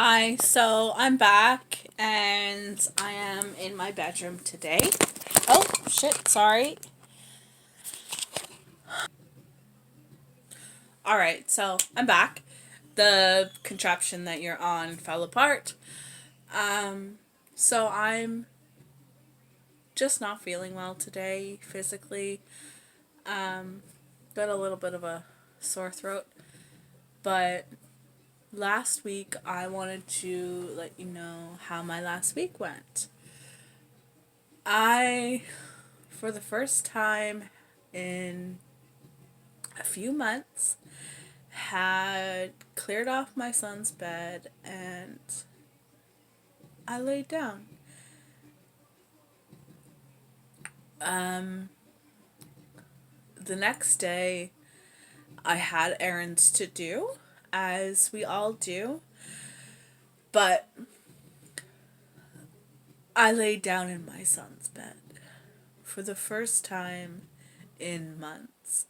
Hi, so I'm back and I am in my bedroom today. Oh, shit, sorry. Alright, so I'm back. The contraption that you're on fell apart. So I'm just not feeling well today physically. Got a little bit of a sore throat. But last week I wanted to let you know how my last week went. I, for the first time in a few months, had cleared off my son's bed and I laid down. Um, the next day, I had errands to do, as we all do, but I laid down in my son's bed for the first time in months.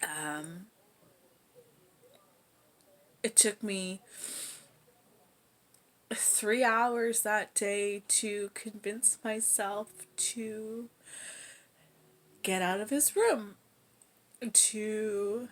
Um, it took me 3 hours that day to convince myself to get out of his room, to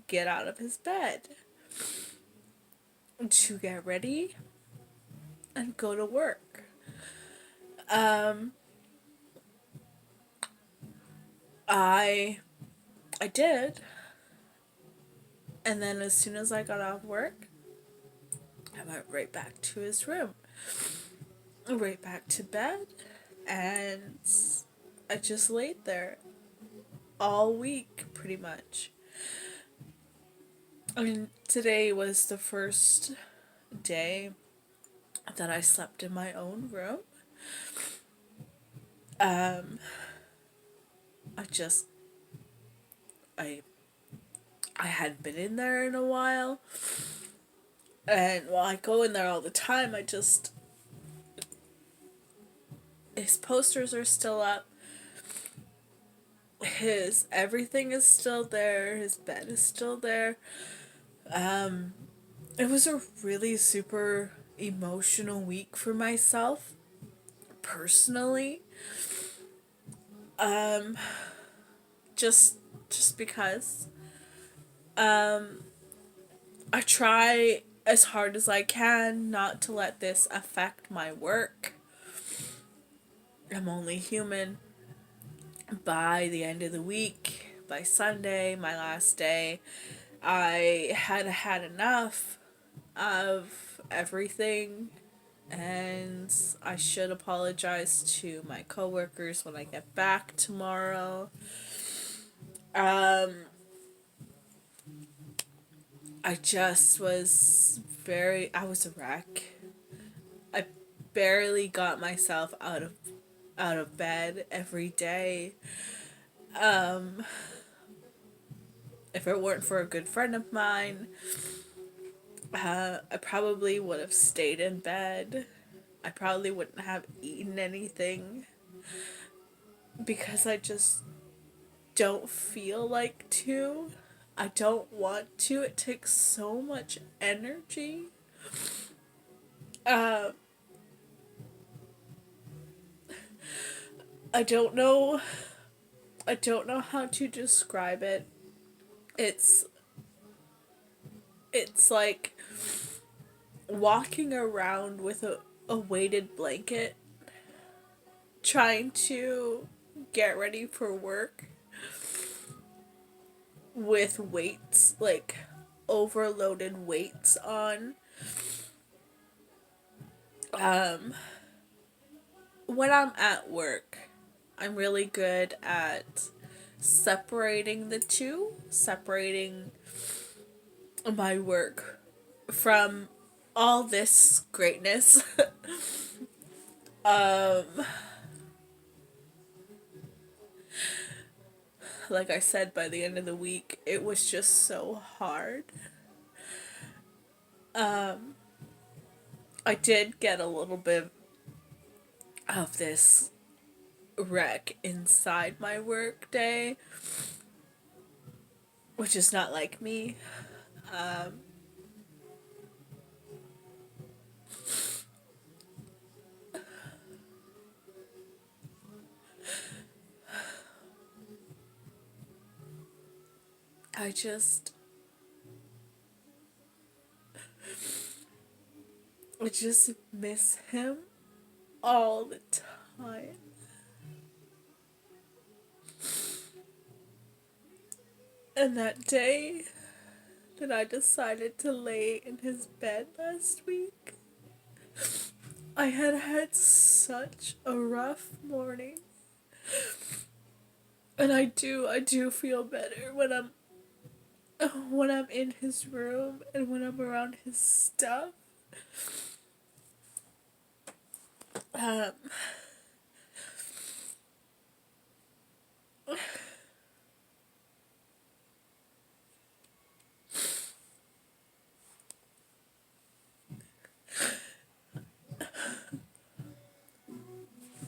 get out of his bed, to get ready and go to work. Um, I I did, and then as soon as I got off work, I went right back to his room, right back to bed, and I just laid there all week pretty much. I mean, today was the first day that I slept in my own room. Um, I just I I hadn't been in there in a while. And while I go in there all the time, his posters are still up. His everything is still there. His bed is still there. Um, it was a really super emotional week for myself, personally. Um, just just because. Um, I try as hard as I can not to let this affect my work. I'm only human. By the end of the week, by Sunday, my last day, I had had enough of everything, and I should apologize to my coworkers when I get back tomorrow. Um, I just was I was a wreck. I barely got myself out of bed every day. Um, if it weren't for a good friend of mine, I probably would have stayed in bed. I probably wouldn't have eaten anything because I just don't feel like to. I don't want to. It takes so much energy. Uh, I don't know. I don't know how to describe it. It's it's like walking around with a weighted blanket, trying to get ready for work with weights, like overloaded weights on. Um, when I'm at work, I'm really good at separating the two, separating my work from all this greatness. um, like I said, by the end of the week, it was just so hard. Um, I did get a little bit of this wreck inside my work day, which is not like me. Um, I just I just miss him all the time. And that day that I decided to lay in his bed last week, I had had such a rough morning. And I do feel better when I'm in his room and when I'm around his stuff. Um, I'm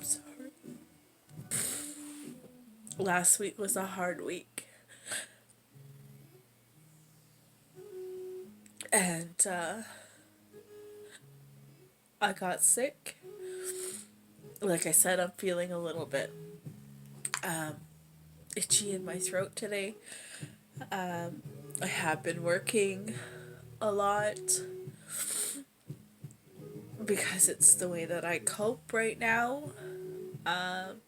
sorry. Last week was a hard week. And I got sick. Like I said, I'm feeling a little bit um, itchy in my throat today. I have been working a lot because it's the way that I cope right now. Um,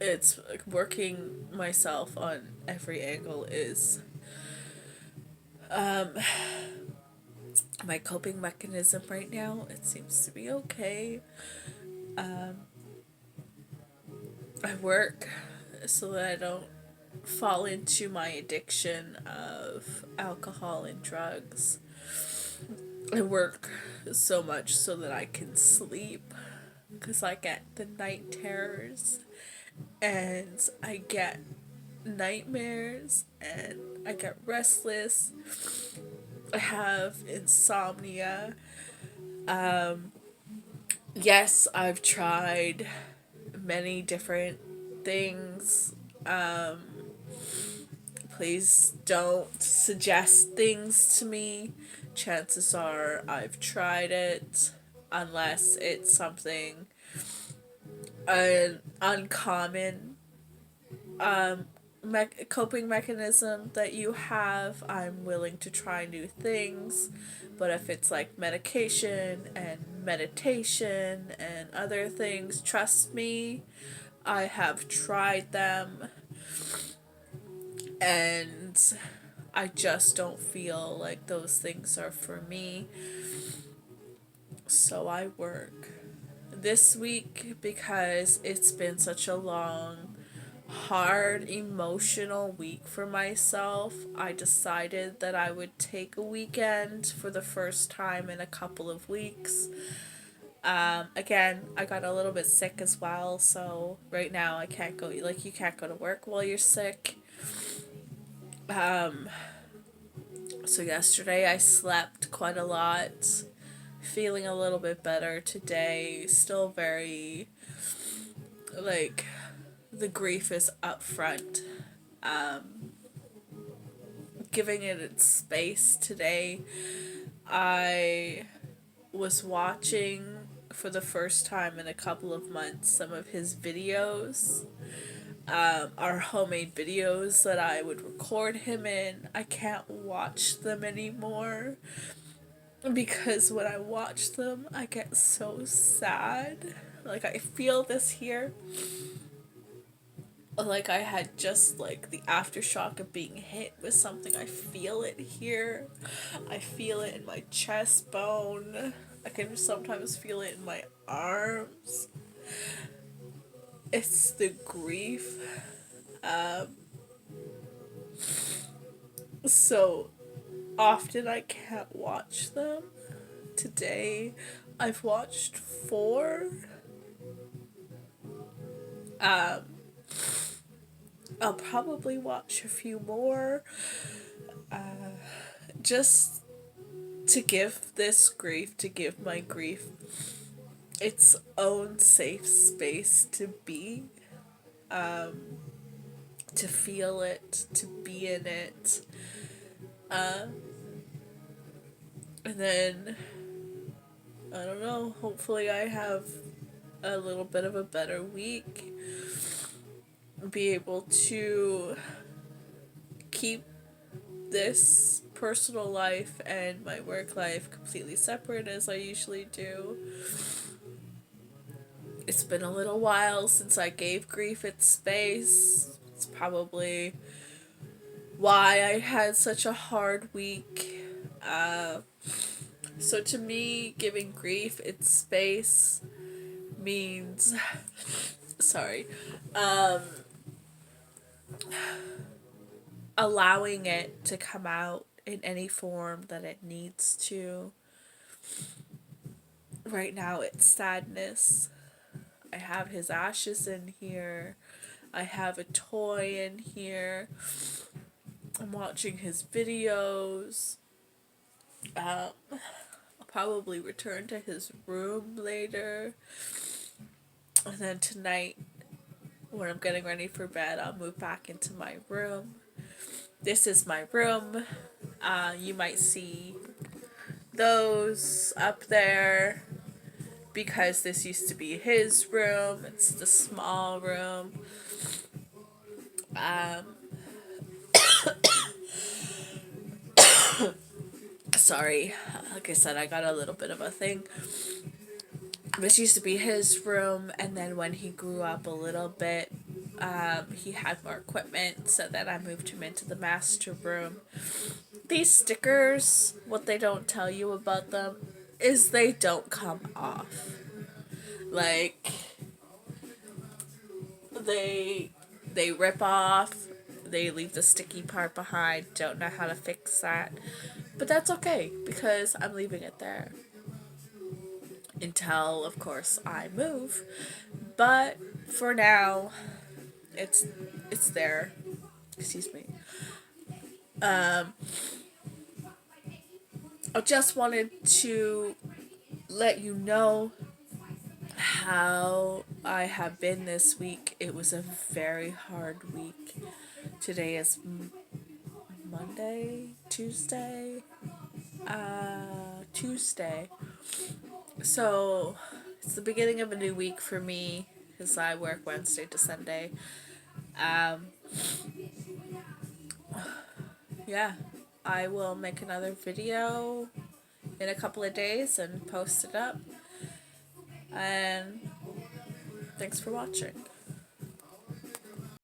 it's like working myself on every angle is um, my coping mechanism right now. It seems to be okay. Um, I work so that I don't fall into my addiction of alcohol and drugs. I work so much so that I can sleep because I get the night terrors and I get nightmares and I get restless. I have insomnia. Um, yes, I've tried many different things. Um, Please don't suggest things to me. Chances are I've tried it, unless it's something an uncommon coping mechanism that you have. I'm willing to try new things, but if it's like medication and meditation and other things, trust me, I have tried them and I just don't feel like those things are for me. So I work this week because it's been such a long, hard, emotional week for myself. I decided that I would take a weekend for the first time in a couple of weeks. Again, I got a little bit sick as well, so right now I can't go, like, you can't go to work while you're sick. Um, so yesterday I slept quite a lot, feeling a little bit better today, still very, like, the grief is up front. Um, Giving it its space today. I was watching for the first time in a couple of months some of his videos, our homemade videos that I would record him in. I can't watch them anymore because when I watch them, I get so sad. Like, I feel this here. Like, I had just, like, the aftershock of being hit with something. I feel it here. I feel it in my chest bone. I can sometimes feel it in my arms. It's the grief. Um, so often I can't watch them. Today, I've watched 4. Um, I'll probably watch a few more. Just to give this grief, to give my grief its own safe space to be, to feel it, to be in it. And then, I don't know, hopefully I have a little bit of a better week. be able to keep this personal life and my work life completely separate as I usually do. It's been a little while since I gave grief its space. It's probably why I had such a hard week. So to me, giving grief its space means, sorry, um, allowing it to come out in any form that it needs to. Right now, it's sadness. I have his ashes in here. I have a toy in here. I'm watching his videos. I'll probably return to his room later. And then tonight, when I'm getting ready for bed, I'll move back into my room. This is my room. You might see those up there because this used to be his room. It's the small room. Sorry, like I said, I got a little bit of a thing. This used to be his room, and then when he grew up a little bit, he had more equipment, so then I moved him into the master room. These stickers, what they don't tell you about them is they don't come off. Like, they rip off, they leave the sticky part behind, don't know how to fix that. But that's okay, because I'm leaving it there. Until, of course, I move. But for now, it's there. Excuse me. I just wanted to let you know how I have been this week. It was a very hard week. Today is Monday, Tuesday. Tuesday. So it's the beginning of a new week for me because I work Wednesday to Sunday. Um, yeah, I will make another video in a couple of days and post it up. And thanks for watching.